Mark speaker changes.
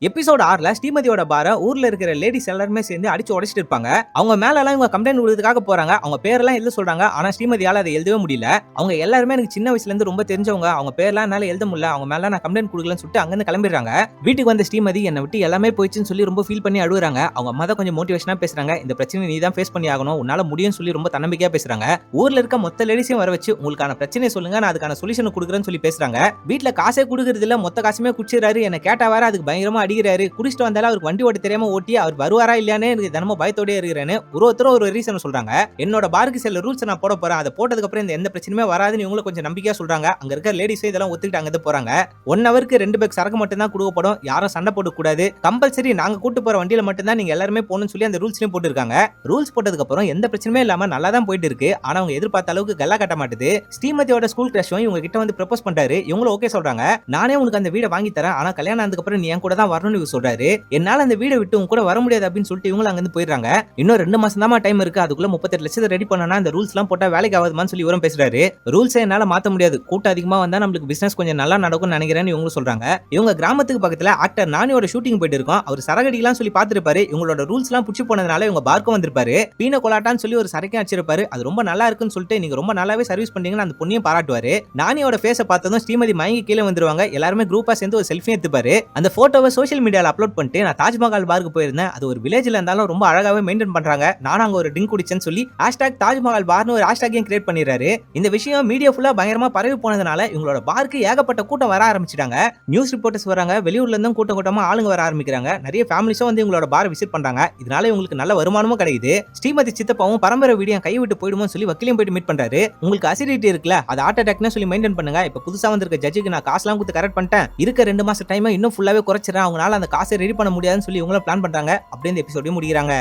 Speaker 1: Episode 6ல ஸ்ரீமதியோட பார ஊர்ல இருக்கிற லேடிஸ் எல்லாருமே சேர்ந்து அடிச்சு உடைச்சிட்டு இருப்பாங்க. அவங்க மேல எல்லாம் இவங்க கம்ப்ளைண்ட் கொடுக்கிறதுக்காக போறாங்க. அவங்க பேரெல்லாம் எழுத சொல்றாங்க. ஆனா ஸ்ரீமதியால அதை எழுதவே முடியல. அவங்க எல்லாருமே எனக்கு சின்ன வயசுல இருந்து ரொம்ப தெரிஞ்சவங்க. அவங்க பேர்லாம் என்னால எழுத முடியல. அவங்க மேல நான் கம்ப்ளைண்ட் கொடுக்கலன்னு சொல்லிட்டு அங்க இருந்து கிளம்பிடுறாங்க. வீட்டுக்கு வந்த ஸ்ரீமதி என்னை விட்டு எல்லாமே போயிடுச்சுன்னு சொல்லி ரொம்ப ஃபீல் பண்ணி அழுகுறாங்க. அவங்க அம்மா தான் கொஞ்சம் மோட்டிவேஷனா பேசுறாங்க. இந்த பிரச்சனை நீ தான் ஃபேஸ் பண்ணி ஆகணும், உன்னால முடியும்னு சொல்லி ரொம்ப தன்னம்பிக்கையா பேசுறாங்க. ஊர்ல இருக்க மொத்த லேடிஸையும் வர வச்சு உங்களுக்கான பிரச்சனையை சொல்லுங்க, நான் அதுக்கான சொல்யூஷன் கொடுக்குறேன்னு சொல்லி பேசுறாங்க. வீட்டுல காசே கொடுக்கறது இல்ல, மொத்த காசுமே குடிச்சிடறாரு. என்ன கேட்டா வேற அதுக்கு பயங்கரமா அடிக்கிறாரு. குடிச்சிட்டு வந்தாலும் அவருக்கு வண்டி ஓட்ட தெரியாம ஓட்டி அவர் வருவாரா இல்லையானே எனக்கு தினமும் பயத்தோடய இருக்கிறேன்னு ஒருத்தரும் ஒரு ரீசன் சொல்றாங்க. என்னோட பாருக்கு சில ரூல்ஸ் நான் போட போறேன், அதை போட்டதுக்கு அப்புறம் இந்த எந்த பிரச்சனையுமே வராதுன்னு இவங்களும் கொஞ்சம் நம்பிக்கையா சொல்றாங்க. அங்க இருக்க லேடிஸ் இதெல்லாம் ஒத்துக்கிட்டு அங்க போறாங்க. 1 ஹவருக்கு 2 பேக் சரக்கு மட்டும் தான் கொடுக்கப்படும், யாரும் சண்டை போட கூடாது, கம்பல்சரி நாங்க கூட்டு போற வண்டியில மட்டும் தான் நீங்க எல்லாருமே போகணும்னு சொல்லி அந்த ரூல்ஸ்லயும் போட்டுருக்காங்க. ரூல்ஸ் போட்டதுக்கு அப்புறம் எந்த பிரச்சனையுமே இல்லாம நல்லா தான் போயிட்டு இருக்கு. ஆனா அவங்க எதிர்பார்த்த அளவுக்கு கல்லா கட்ட மாட்டுது. ஸ்ரீமதியோட ஸ்கூல் கிரஷும் இவங்க கிட்ட வந்து ப்ரப்போஸ் பண்றாரு. இவங்களும் ஓகே சொல்றாங்க. நானே உனக்கு அந்த வீடை வாங்கி தரேன், ஆனா கல்யாணம் ஆனதுக்கு அப்புறம் நீ என் கூட தான் வரணும்னு இவங்க சொல்றாரு. என்னால அந்த வீடை விட்டு உங்க கூட வர முடியாது அப்படின்னு சொல்லிட்டு இவங்க அங்க இருந்து போயிடுறாங்க. இன்னும் 2 மாசம் தான் டைம் இருக்கு, அதுக்குள்ள 38 லட்சத்தை ரெடி பண்ணனா இந்த ரூல்ஸ் எல்லாம் போட்டா வேலைக்கு ஆகுதுமான்னு சொல்லி இவரும் பேசுறாரு. ரூல்ஸை என்னால மாத்த முடியாது, கூட்டம் அதிகமா வந்தா நம்மளுக்கு பிசினஸ் கொஞ்சம் நல்லா நடக்கும்னு நினைக்கிறேன்னு இவங்க சொல்றாங்க. இவங்க கிராமத்துக்கு பக்கத்துல ஆக்டர் நானியோட ஷூட்டிங் போயிட்டு இருக்கோம். அவர் சரகடிலாம் சொல்லி பாத்துருப்பாரு. இவங்களோட ரூல்ஸ் எல்லாம் புடிச்சு போனதுனால இவங்க பார்க்க வந்திருப்பாரு. பீன கொலாட்டான்னு சொல்லி ஒரு சரக்கை அடிச்சிருப்பாரு. அது ரொம்ப நல்லா இருக்குன்னு சொல்லிட்டு நீங்க ரொம்ப நல்லாவே சர்வீஸ் பண்றீங்கன்னு அந்த பொண்ணையும் பாராட்டுவாரு. நானியோட ஃபேஸை பார்த்ததும் ஸ்ரீமதி மயங்கி கீழே வந்துருவாங்க. எல்லாருமே குரூப்பா சேர்ந்து ஒரு செல்ஃபி எடுத்துப்பாரு. அந்த போட்டோவை சோஷியல் மீடியால அப்லோட் பண்ணிட்டு நான் தாஜ்மஹால் பார்க்கு போயிருந்தேன், அது ஒரு வில்லேஜ்ல இருந்தாலும் ரொம்ப அழகாவே மெயின்டைன் பண்றாங்க, நானும் அங்க ஒரு ட்ரிங்க் குடிச்சேன்னு சொல்லி #தாஜ்மஹால் பார்னு ஒரு ஹேஷ்டேக்கையும் கிரியேட் பண்ணிடுறாரு. இந்த விஷயம் மீடியா ஃபுல்லா பயங்கரமா பரவி போனதுனால இவங்களோட பார்க்கு ஏகப்பட்ட கூட்டம் வர ஆரம்பிச்சிட்டாங்க. நியூஸ் ரிப்போர்ட்டர்ஸ் வராங்க, வெளியூர்ல இருந்தும் கூட்டமா ஆளுங்க வர ஆரம்பிக்கிறாங்க. நிறைய ஃபேமிலிஸும் வந்து இவங்களோட பாரை விசிட் பண்றாங்க. இதனால இவங்களுக்கு நல்ல வருமானமும் கிடைக்குது. ஸ்ரீமதி சித்தப்பாவும் பரம்பரை வீடியோ கை விட்டு போயிடுமோன்னு சொல்லி வக்கீலையும் போயிட்டு மீட் பண்றாரு. உங்களுக்கு அசிடிட்டி இருக்குல்ல, அது ஹார்ட் அட்டாக்னு சொல்லி மெயின்டைன் பண்ணுங்க. இப்ப புதுசா வந்திருக்க ஜட்ஜுக்கு நான் காசுலாம் கொடுத்து கரெக்ட் பண்ணிட்டேன், இருக்க 2 மாசம் டைம் இன்னும் ஃபுல்லாவே குறைச்சிடறேன், அவங்களால அந்த காசை ரெடி பண்ண முடியாதுன்னு சொல்லி இவங்களும் பிளான் பண்றாங்க. அப்படியே இந்த எபிசோடையும் முடிக்கிறாங்க.